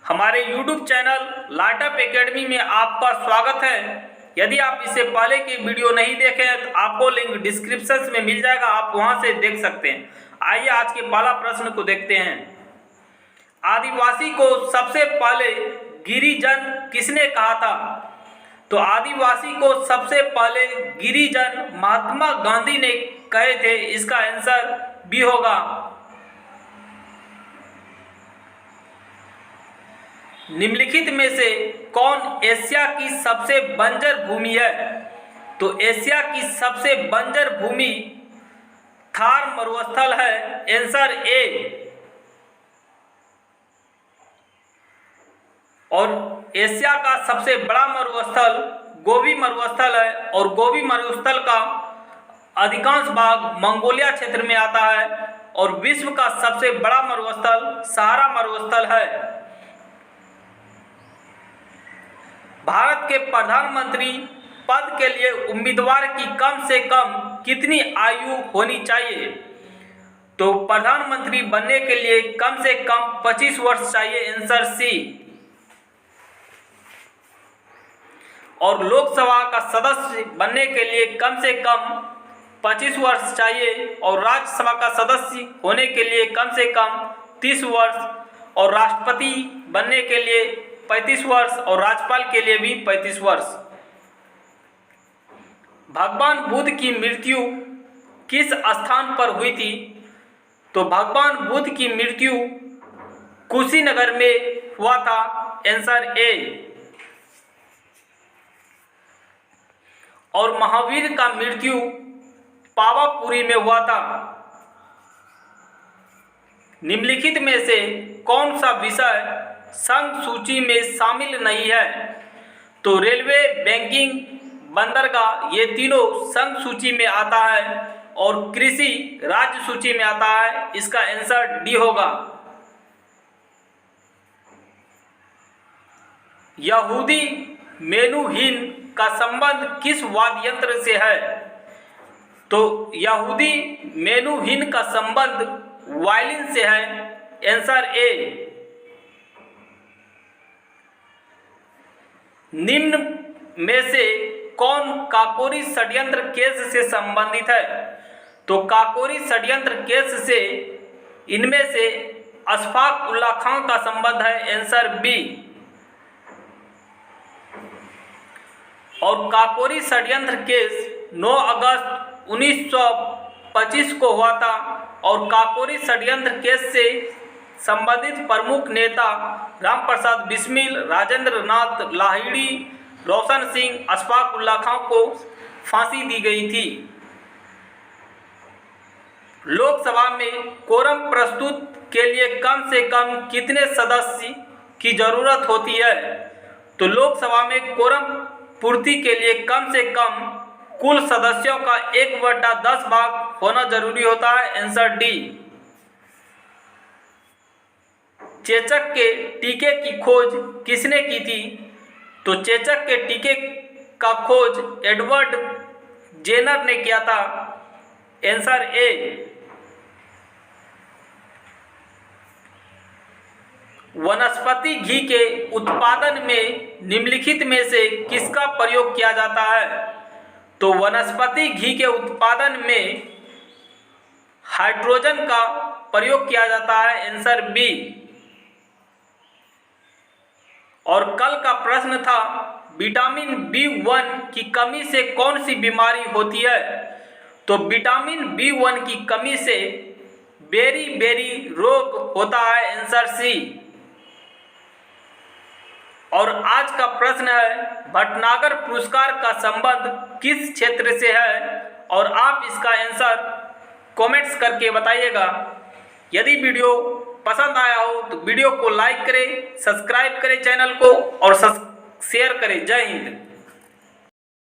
हमारे YouTube channel light-up academy में आपका स्वागत है। यदि आप इससे पहले की वीडियो नहीं देखे हैं तो आपको लिंक डिस्क्रिप्शन में मिल जाएगा, आप वहां से देख सकते हैं। आइए आज के पहला प्रश्न को देखते हैं। आदिवासी को सबसे पहले गिरिजन किसने कहा था? तो आदिवासी को सबसे पहले गिरिजन महात्मा गांधी ने कहे थे। इसका आंसर बी होगा। निम्नलिखित में से कौन एशिया की सबसे बंजर भूमि है? तो एशिया की सबसे बंजर भूमि थार मरुस्थल है। Answer A. और एशिया का सबसे बड़ा मरुस्थल गोबी मरुस्थल है और गोबी मरुस्थल का अधिकांश भाग मंगोलिया क्षेत्र में आता है। और विश्व का सबसे बड़ा मरुस्थल सहारा मरुस्थल है। भारत के प्रधानमंत्री पद के लिए उम्मीदवार की कम से कम कितनी आयु होनी चाहिए? तो प्रधानमंत्री बनने के लिए कम से कम 25 वर्ष चाहिए। Answer C. और लोकसभा का सदस्य बनने के लिए कम से कम 25 वर्ष चाहिए। और राज्यसभा का सदस्य होने के लिए कम से कम 30 वर्ष। और राष्ट्रपति बनने के लिए 35 वर्ष और राज्यपाल के लिए भी 35 वर्ष। भगवान बुद्ध की मृत्यु किस स्थान पर हुई थी? तो भगवान बुद्ध की मृत्यु कुशीनगर में हुआ था। Answer A. और महावीर का मृत्यु पावापुरी में हुआ था। निम्नलिखित में से कौन सा विषय संघ सूची में शामिल नहीं है? तो रेलवे, बैंकिंग, बंदरगाह ये तीनों संघ सूची में आता है। और कृषि राज्य सूची में आता है। इसका आंसर डी होगा। यहूदी मेनुहिन का संबंध किस वाद्य यंत्र से है? तो यहूदी मेनुहिन का संबंध वायलिन से है। Answer A. निम्न में से कौन काकोरी षड्यंत्र केस से संबंधित है? तो काकोरी षड्यंत्र केस से इनमें से अशफाक उल्लाह खां का संबंध है। Answer B. और काकोरी षड्यंत्र केस 9 अगस्त 1925 को हुआ था। और काकोरी षड्यंत्र केस से संबंधित प्रमुख नेता रामप्रसाद बिस्मिल, राजेंद्र नाथ लाहिड़ी, रोशन सिंह, अशफाक उल्लाह खां को फांसी दी गई थी। लोकसभा में कोरम प्रस्तुत के लिए कम से कम कितने सदस्य की जरूरत होती है? तो लोकसभा में कोरम पूर्ति के लिए कम से कम कुल सदस्यों का 1/10 भाग होना जरूरी होता है। Answer D. चेचक के टीके की खोज किसने की थी? तो चेचक के टीके का खोज एडवर्ड जेनर ने किया था। Answer A. वनस्पति घी के उत्पादन में निम्नलिखित में से किसका प्रयोग किया जाता है? तो वनस्पति घी के उत्पादन में हाइड्रोजन का प्रयोग किया जाता है। Answer B. और कल का प्रश्न था विटामिन B1 की कमी से कौन सी बीमारी होती है? तो विटामिन B1 की कमी से बेरी रोग होता है। Answer C. और आज का प्रश्न है भटनागर पुरस्कार का संबंध किस क्षेत्र से है? और आप इसका आंसर कमेंट्स करके बताइएगा। यदि वीडियो पसंद आया हो तो वीडियो को लाइक करें, सब्सक्राइब करें चैनल को और शेयर करें। जय हिंद।